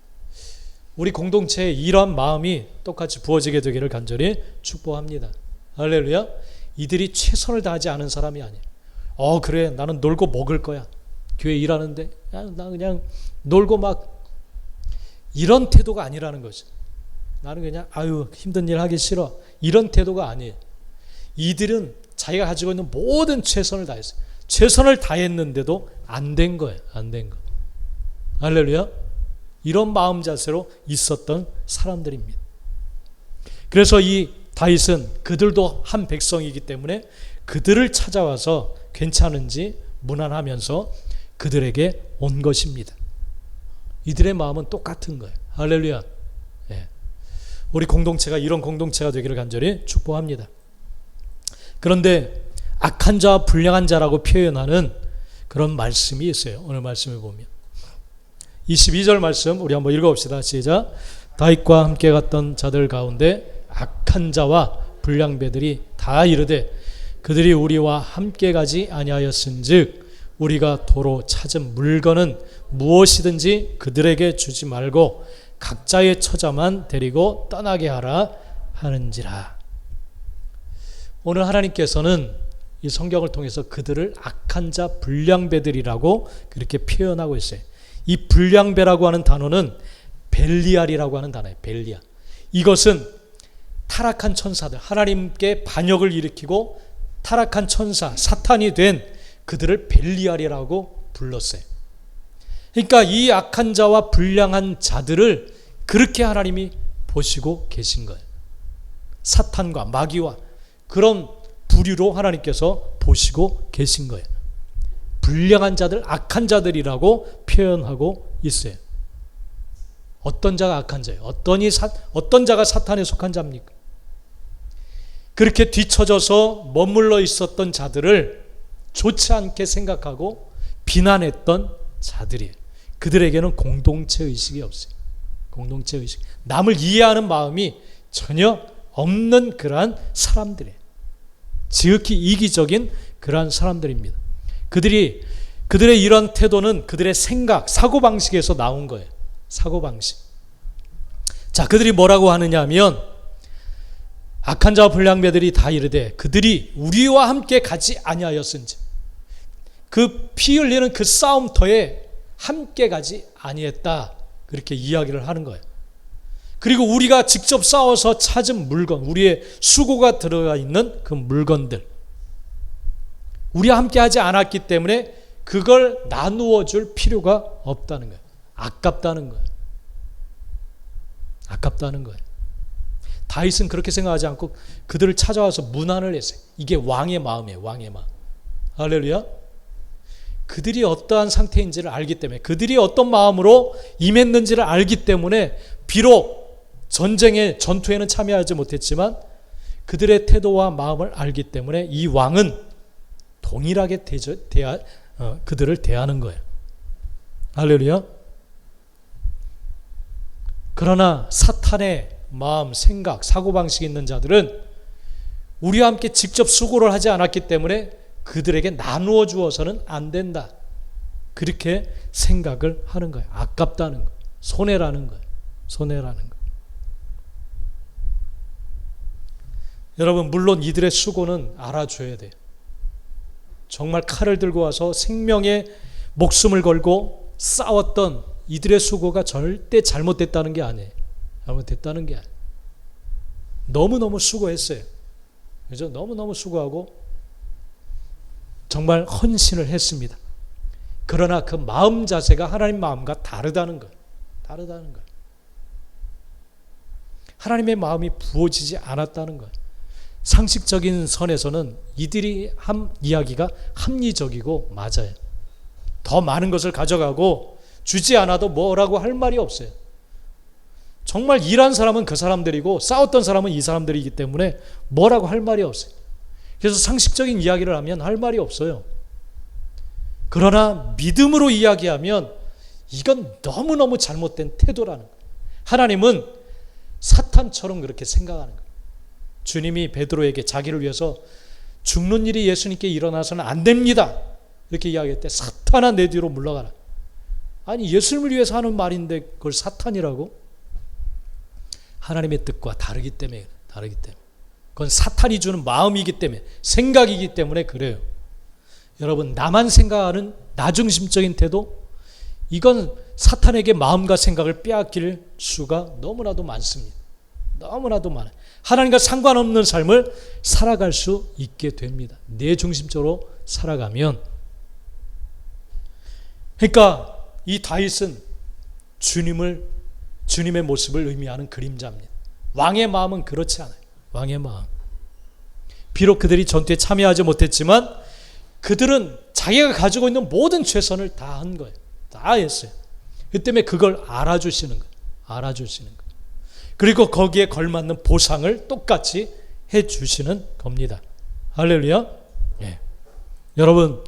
우리 공동체에 이러한 마음이 똑같이 부어지게 되기를 간절히 축복합니다. 할렐루야. 이들이 최선을 다하지 않은 사람이 아니에요. 그래, 나는 놀고 먹을 거야. 교회 일하는데 나 그냥 놀고 막, 이런 태도가 아니라는 거죠. 나는 그냥 힘든 일 하기 싫어, 이런 태도가 아니에요. 이들은 자기가 가지고 있는 모든 최선을 다했어요. 최선을 다했는데도 안 된 거예요. 안 된 거. 할렐루야. 이런 마음 자세로 있었던 사람들입니다. 그래서 이 다윗은 그들도 한 백성이기 때문에 그들을 찾아와서 괜찮은지 문안하면서 그들에게 온 것입니다. 이들의 마음은 똑같은 거예요. 할렐루야. 예. 우리 공동체가 이런 공동체가 되기를 간절히 축복합니다. 그런데 악한 자와 불량한 자라고 표현하는 그런 말씀이 있어요. 오늘 말씀을 보면 22절 말씀 우리 한번 읽어봅시다. 시작. 다윗과 함께 갔던 자들 가운데 악한 자와 불량배들이 다 이르되 그들이 우리와 함께 가지 아니하였은즉 우리가 도로 찾은 물건은 무엇이든지 그들에게 주지 말고 각자의 처자만 데리고 떠나게 하라 하는지라. 오늘 하나님께서는 이 성경을 통해서 그들을 악한 자 불량배들이라고 그렇게 표현하고 있어요. 이 불량배라고 하는 단어는 벨리알이라고 하는 단어예요. 벨리알. 이것은 타락한 천사들, 하나님께 반역을 일으키고 타락한 천사, 사탄이 된 그들을 벨리알이라고 불렀어요. 그러니까 이 악한 자와 불량한 자들을 그렇게 하나님이 보시고 계신 거예요. 사탄과 마귀와 그런 부류로 하나님께서 보시고 계신 거예요. 불량한 자들, 악한 자들이라고 표현하고 있어요. 어떤 자가 악한 자예요? 어떤 자가 사탄에 속한 자입니까? 그렇게 뒤처져서 머물러 있었던 자들을 좋지 않게 생각하고 비난했던 자들이에요. 그들에게는 공동체 의식이 없어요. 공동체 의식. 남을 이해하는 마음이 전혀 없는 그러한 사람들이에요. 지극히 이기적인 그러한 사람들입니다. 그들의 이런 태도는 그들의 생각, 사고방식에서 나온 거예요. 사고방식. 자, 그들이 뭐라고 하느냐 하면 악한 자와 불량배들이 다 이르되 그들이 우리와 함께 가지 아니하였은지, 그 피 흘리는 그 싸움터에 함께 가지 아니했다, 그렇게 이야기를 하는 거예요. 그리고 우리가 직접 싸워서 찾은 물건, 우리의 수고가 들어가 있는 그 물건들, 우리와 함께 하지 않았기 때문에 그걸 나누어 줄 필요가 없다는 거예요. 아깝다는 거예요. 아깝다는 거예요. 다윗은 그렇게 생각하지 않고 그들을 찾아와서 문안을 했어요. 이게 왕의 마음이에요. 왕의 마음. 할렐루야. 그들이 어떠한 상태인지를 알기 때문에, 그들이 어떤 마음으로 임했는지를 알기 때문에, 비록 전투에는 참여하지 못했지만 그들의 태도와 마음을 알기 때문에 이 왕은 동일하게 그들을 대하는 거예요. 할렐루야. 그러나 사탄의 마음, 생각, 사고방식이 있는 자들은 우리와 함께 직접 수고를 하지 않았기 때문에 그들에게 나누어 주어서는 안 된다, 그렇게 생각을 하는 거예요. 아깝다는 거예요. 손해라는 거예요. 손해라는 거예요. 여러분, 물론 이들의 수고는 알아줘야 돼요. 정말 칼을 들고 와서 생명에 목숨을 걸고 싸웠던 이들의 수고가 절대 잘못됐다는 게 아니에요. 잘못됐다는 게 아니에요. 너무너무 수고했어요. 그죠? 너무너무 수고하고 정말 헌신을 했습니다. 그러나 그 마음 자세가 하나님 마음과 다르다는 거예요. 다르다는 거예요. 하나님의 마음이 부어지지 않았다는 거예요. 상식적인 선에서는 이들이 한 이야기가 합리적이고 맞아요. 더 많은 것을 가져가고 주지 않아도 뭐라고 할 말이 없어요. 정말 일한 사람은 그 사람들이고 싸웠던 사람은 이 사람들이기 때문에 뭐라고 할 말이 없어요. 그래서 상식적인 이야기를 하면 할 말이 없어요. 그러나 믿음으로 이야기하면 이건 너무너무 잘못된 태도라는 거예요. 하나님은 사탄처럼 그렇게 생각하는 거예요. 주님이 베드로에게 자기를 위해서 죽는 일이 예수님께 일어나서는 안 됩니다, 이렇게 이야기할 때 사탄아 내 뒤로 물러가라. 아니, 예수님을 위해서 하는 말인데 그걸 사탄이라고? 하나님의 뜻과 다르기 때문에. 그건 사탄이 주는 마음이기 때문에, 생각이기 때문에 그래요. 여러분, 나만 생각하는 나중심적인 태도, 이건 사탄에게 마음과 생각을 빼앗길 수가 너무나도 많습니다. 너무나도 많아요. 하나님과 상관없는 삶을 살아갈 수 있게 됩니다. 내 중심적으로 살아가면. 그러니까 이 다윗은 주님의 모습을 의미하는 그림자입니다. 왕의 마음은 그렇지 않아요. 왕의 마음. 비록 그들이 전투에 참여하지 못했지만 그들은 자기가 가지고 있는 모든 최선을 다 한 거예요. 다 했어요. 그 때문에 그걸 알아주시는 거예요. 그리고 거기에 걸맞는 보상을 똑같이 해주시는 겁니다. 할렐루야. 예. 여러분,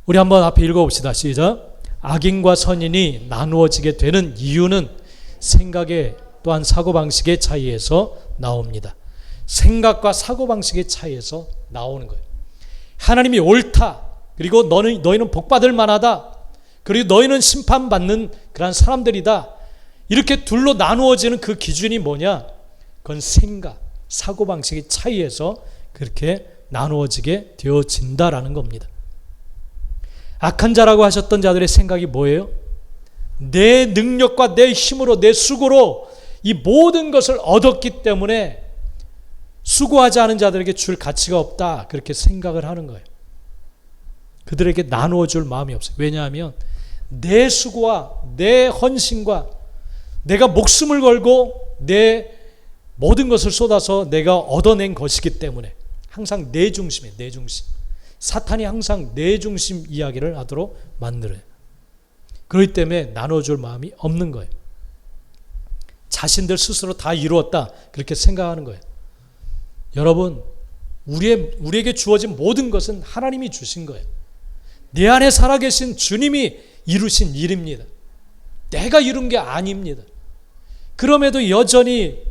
우리 한번 앞에 읽어봅시다. 시작. 악인과 선인이 나누어지게 되는 이유는 생각의 또한 사고방식의 차이에서 나옵니다. 생각과 사고방식의 차이에서 나오는 거예요. 하나님이 옳다, 그리고 너희는 복받을 만하다, 그리고 너희는 심판받는 그런 사람들이다, 이렇게 둘로 나누어지는 그 기준이 뭐냐? 그건 생각, 사고방식의 차이에서 그렇게 나누어지게 되어진다라는 겁니다. 악한 자라고 하셨던 자들의 생각이 뭐예요? 내 능력과 내 힘으로, 내 수고로 이 모든 것을 얻었기 때문에 수고하지 않은 자들에게 줄 가치가 없다, 그렇게 생각을 하는 거예요. 그들에게 나누어 줄 마음이 없어요. 왜냐하면 내 수고와 내 헌신과 내가 목숨을 걸고 내 모든 것을 쏟아서 내가 얻어낸 것이기 때문에 항상 내 중심이에요. 내 중심. 사탄이 항상 내 중심 이야기를 하도록 만들어요. 그렇기 때문에 나눠줄 마음이 없는 거예요. 자신들 스스로 다 이루었다, 그렇게 생각하는 거예요. 여러분, 우리에게 주어진 모든 것은 하나님이 주신 거예요. 내 안에 살아계신 주님이 이루신 일입니다. 내가 이룬 게 아닙니다. 그럼에도 여전히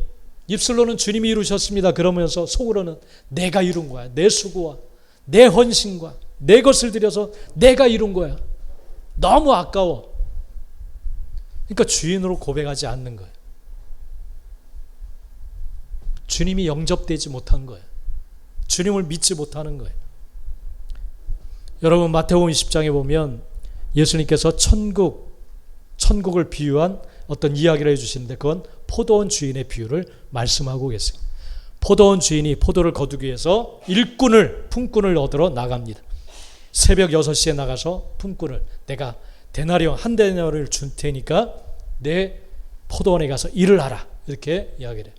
입술로는 주님이 이루셨습니다 그러면서 속으로는 내가 이룬 거야, 내 수고와 내 헌신과 내 것을 들여서 내가 이룬 거야, 너무 아까워. 그러니까 주인으로 고백하지 않는 거예요. 주님이 영접되지 못한 거예요. 주님을 믿지 못하는 거예요. 여러분, 마태복음 20장에 보면 예수님께서 천국을 비유한 어떤 이야기를 해주시는데 그건 포도원 주인의 비유를 말씀하고 계세요. 포도원 주인이 포도를 거두기 위해서 품꾼을 얻으러 나갑니다. 새벽 6시에 나가서 품꾼을, 내가 한 데나리온을 줄 테니까 내 포도원에 가서 일을 하라, 이렇게 이야기를 해요.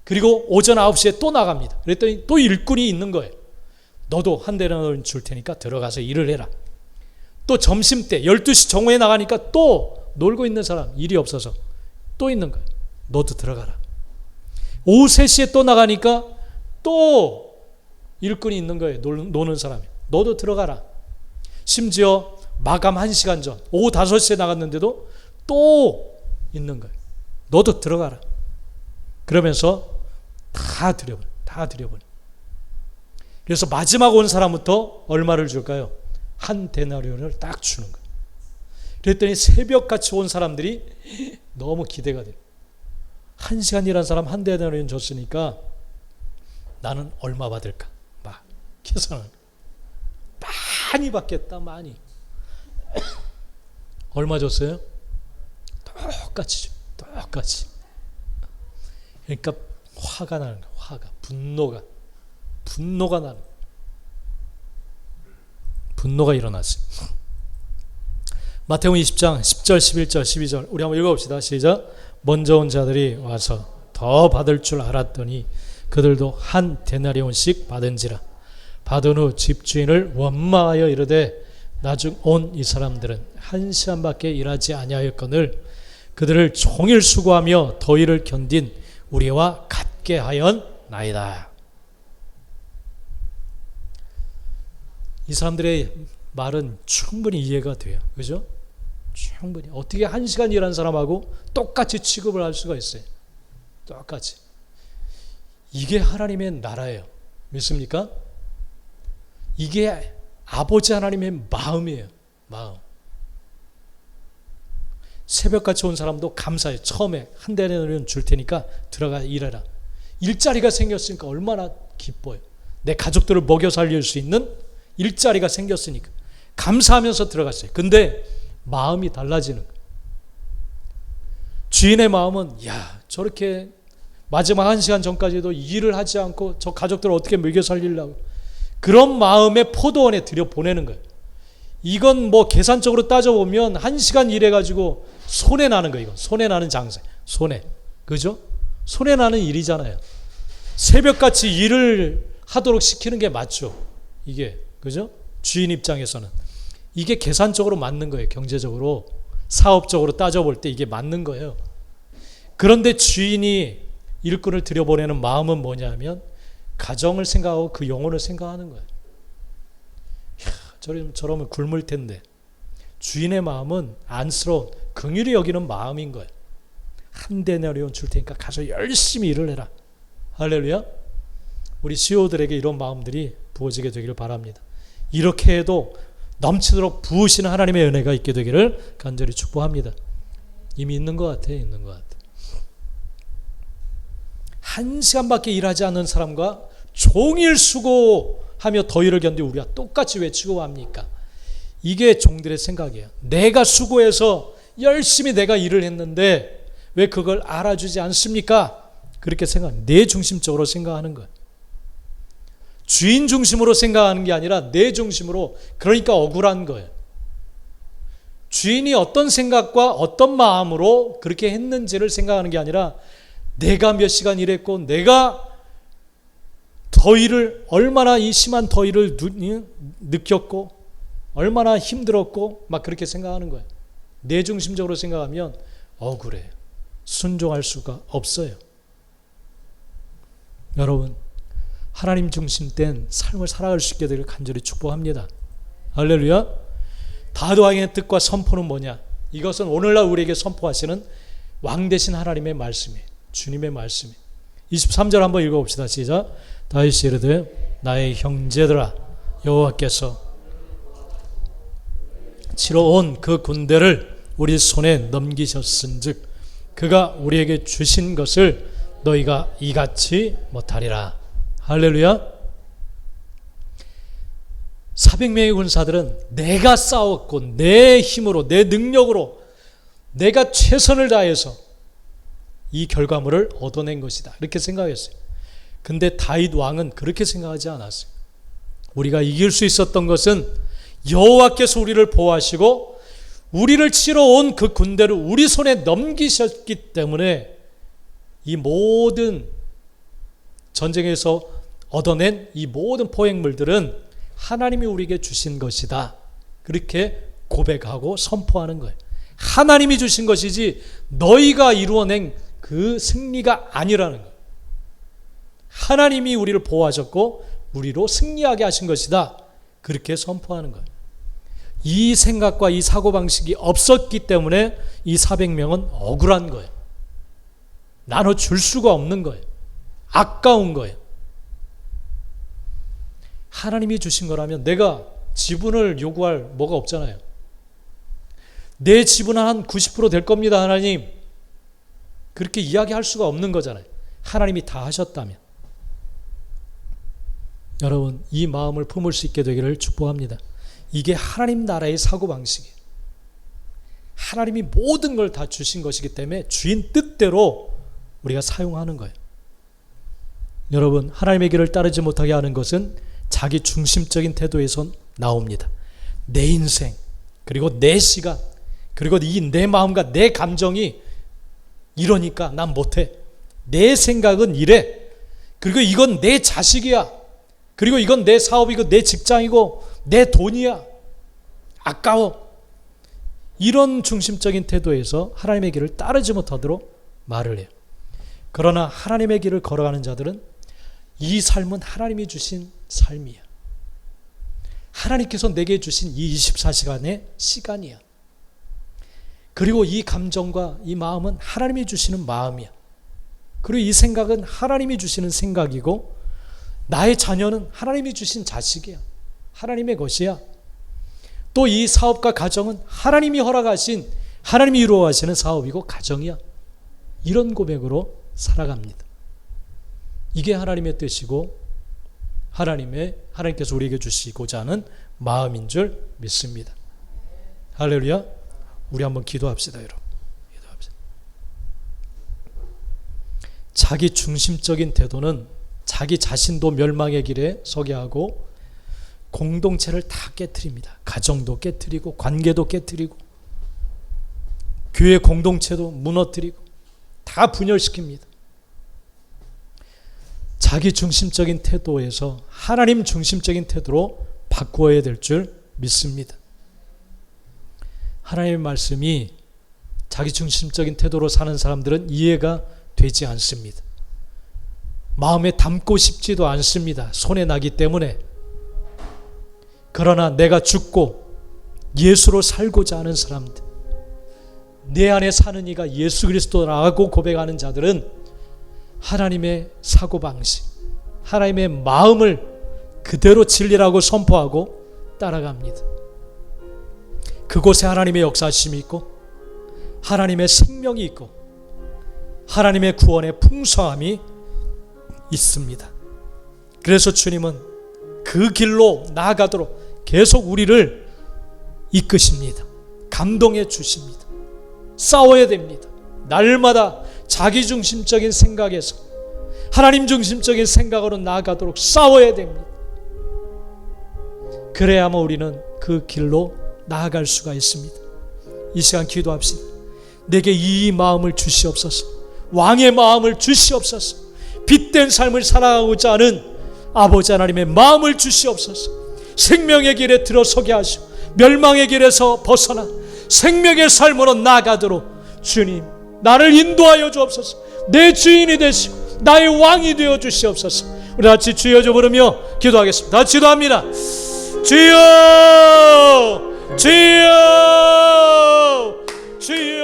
그리고 오전 9시에 또 나갑니다. 그랬더니 또 일꾼이 있는 거예요. 너도 한 데나리온을 줄 테니까 들어가서 일을 해라. 또 점심때 12시 정오에 나가니까 또 놀고 있는 사람, 일이 없어서 또 있는 거예요. 너도 들어가라. 오후 3시에 또 나가니까 또 일꾼이 있는 거예요. 노는 사람이. 너도 들어가라. 심지어 마감 1시간 전, 오후 5시에 나갔는데도 또 있는 거예요. 너도 들어가라. 그러면서 다 들여버려. 그래서 마지막 온 사람부터 얼마를 줄까요? 한 데나리온을 딱 주는 거예요. 그랬더니 새벽같이 온 사람들이 너무 기대가 돼요. 1시간 일한 사람 한 데나리온 줬으니까 나는 얼마 받을까? 막 계산을. 많이 받겠다, 많이. 얼마 줬어요? 똑같이 줘. 똑같이. 그러니까 화가 나는 거야. 분노가 나는 거야. 분노가 일어났어요. 마태복음 20장 10절, 11절, 12절 우리 한번 읽어봅시다. 시작. 먼저 온 자들이 와서 더 받을 줄 알았더니 그들도 한 데나리온씩 받은지라. 받은 후 집주인을 원망하여 이르되 나중 온 이 사람들은 1시간밖에 일하지 아니하였거늘 그들을 종일 수고하며 더위를 견딘 우리와 같게 하였나이다. 이 사람들의 말은 충분히 이해가 돼요. 그죠? 충분히. 어떻게 1시간 일한 사람하고 똑같이 취급을 할 수가 있어요. 똑같이. 이게 하나님의 나라예요. 믿습니까? 이게 아버지 하나님의 마음이에요. 마음. 새벽같이 온 사람도 감사해. 처음에 한 달에는 줄 테니까 들어가 일해라. 일자리가 생겼으니까 얼마나 기뻐요. 내 가족들을 먹여 살릴 수 있는 일자리가 생겼으니까 감사하면서 들어갔어요. 근데 마음이 달라지는 거예요. 주인의 마음은 야, 저렇게 마지막 1시간 전까지도 일을 하지 않고 저 가족들을 어떻게 먹여 살리려고, 그런 마음의 포도원에 들여보내는 거예요. 이건 뭐 계산적으로 따져보면 1시간 일해가지고 손해나는 거예요. 이건 손해나는 장사. 손해. 그죠? 손해나는 일이잖아요. 새벽같이 일을 하도록 시키는 게 맞죠. 이게. 그죠? 주인 입장에서는. 이게 계산적으로 맞는 거예요. 경제적으로. 사업적으로 따져볼 때 이게 맞는 거예요. 그런데 주인이 일꾼을 들여보내는 마음은 뭐냐면 가정을 생각하고 그 영혼을 생각하는 거예요. 저러면 굶을 텐데. 주인의 마음은 안쓰러운, 긍휼히 여기는 마음인 거예요. 한 데나리온 줄 테니까 가서 열심히 일을 해라. 할렐루야. 우리 CEO들에게 이런 마음들이 부어지게 되기를 바랍니다. 이렇게 해도 넘치도록 부으시는 하나님의 은혜가 있게 되기를 간절히 축복합니다. 이미 있는 것 같아요. 있는 것 같아요. 1시간밖에 일하지 않는 사람과 종일 수고하며 더위를 견디 우리가 똑같이 왜 취급합니까? 이게 종들의 생각이에요. 내가 수고해서 열심히 내가 일을 했는데 왜 그걸 알아주지 않습니까? 그렇게 내 중심적으로 생각하는 거예요. 주인 중심으로 생각하는 게 아니라 내 중심으로, 그러니까 억울한 거예요. 주인이 어떤 생각과 어떤 마음으로 그렇게 했는지를 생각하는 게 아니라 내가 몇 시간 일했고 내가 더위를, 얼마나 이 심한 더위를 느꼈고 얼마나 힘들었고 막 그렇게 생각하는 거예요. 내 중심적으로 생각하면 억울해요. 순종할 수가 없어요. 여러분, 하나님 중심된 삶을 살아갈 수 있게 되기를 간절히 축복합니다. 할렐루야. 다도왕의 뜻과 선포는 뭐냐? 이것은 오늘날 우리에게 선포하시는 왕 되신 하나님의 말씀이에요. 주님의 말씀이에요. 23절 한번 읽어봅시다. 시작. 다윗이 이르되 나의 형제들아, 여호와께서 치러 온 그 군대를 우리 손에 넘기셨은즉 그가 우리에게 주신 것을 너희가 이같이 못하리라. 할렐루야. 400명의 군사들은 내가 싸웠고 내 힘으로 내 능력으로 내가 최선을 다해서 이 결과물을 얻어낸 것이다, 이렇게 생각했어요. 근데 다윗 왕은 그렇게 생각하지 않았어요. 우리가 이길 수 있었던 것은 여호와께서 우리를 보호하시고 우리를 치러 온 그 군대를 우리 손에 넘기셨기 때문에 이 모든 전쟁에서 얻어낸 이 모든 포획물들은 하나님이 우리에게 주신 것이다, 그렇게 고백하고 선포하는 거예요. 하나님이 주신 것이지 너희가 이루어낸 그 승리가 아니라는 거예요. 하나님이 우리를 보호하셨고 우리로 승리하게 하신 것이다, 그렇게 선포하는 거예요. 이 생각과 이 사고방식이 없었기 때문에 이 400명은 억울한 거예요. 나눠줄 수가 없는 거예요. 아까운 거예요. 하나님이 주신 거라면 내가 지분을 요구할 뭐가 없잖아요. 내 지분은 한 90% 될 겁니다, 하나님. 그렇게 이야기할 수가 없는 거잖아요. 하나님이 다 하셨다면. 여러분, 이 마음을 품을 수 있게 되기를 축복합니다. 이게 하나님 나라의 사고방식이에요. 하나님이 모든 걸 다 주신 것이기 때문에 주인 뜻대로 우리가 사용하는 거예요. 여러분, 하나님의 길을 따르지 못하게 하는 것은 자기 중심적인 태도에서 나옵니다. 내 인생, 그리고 내 시간, 그리고 이 내 마음과 내 감정이 이러니까 난 못해. 내 생각은 이래. 그리고 이건 내 자식이야. 그리고 이건 내 사업이고 내 직장이고 내 돈이야. 아까워. 이런 중심적인 태도에서 하나님의 길을 따르지 못하도록 말을 해요. 그러나 하나님의 길을 걸어가는 자들은 이 삶은 하나님이 주신 삶이야. 하나님께서 내게 주신 이 24시간의 시간이야. 그리고 이 감정과 이 마음은 하나님이 주시는 마음이야. 그리고 이 생각은 하나님이 주시는 생각이고, 나의 자녀는 하나님이 주신 자식이야. 하나님의 것이야. 또 이 사업과 가정은 하나님이 허락하신, 하나님이 이루어가시는 사업이고 가정이야. 이런 고백으로 살아갑니다. 이게 하나님의 뜻이고 하나님께서 우리에게 주시고자 하는 마음인 줄 믿습니다. 할렐루야. 우리 한번 기도합시다, 여러분. 기도합시다. 자기 중심적인 태도는 자기 자신도 멸망의 길에 서게 하고 공동체를 다 깨트립니다. 가정도 깨트리고 관계도 깨트리고 교회 공동체도 무너뜨리고 다 분열시킵니다. 자기 중심적인 태도에서 하나님 중심적인 태도로 바꾸어야 될 줄 믿습니다. 하나님의 말씀이 자기 중심적인 태도로 사는 사람들은 이해가 되지 않습니다. 마음에 담고 싶지도 않습니다. 손에 나기 때문에. 그러나 내가 죽고 예수로 살고자 하는 사람들, 내 안에 사는 이가 예수 그리스도라고 고백하는 자들은 하나님의 사고방식, 하나님의 마음을 그대로 진리라고 선포하고 따라갑니다. 그곳에 하나님의 역사심이 있고 하나님의 생명이 있고 하나님의 구원의 풍성함이 있습니다. 그래서 주님은 그 길로 나아가도록 계속 우리를 이끄십니다. 감동해 주십니다. 싸워야 됩니다. 날마다 자기중심적인 생각에서 하나님 중심적인 생각으로 나아가도록 싸워야 됩니다. 그래야만 우리는 그 길로 나아갈 수가 있습니다. 이 시간 기도합시다. 내게 이 마음을 주시옵소서. 왕의 마음을 주시옵소서. 빛된 삶을 살아가고자 하는 아버지 하나님의 마음을 주시옵소서. 생명의 길에 들어서게 하시고 멸망의 길에서 벗어나 생명의 삶으로 나아가도록 주님 나를 인도하여 주옵소서. 내 주인이 되시고 나의 왕이 되어 주시옵소서. 우리 같이 주여 부르며 기도하겠습니다. 같이 기도합니다. 주여 주여 주여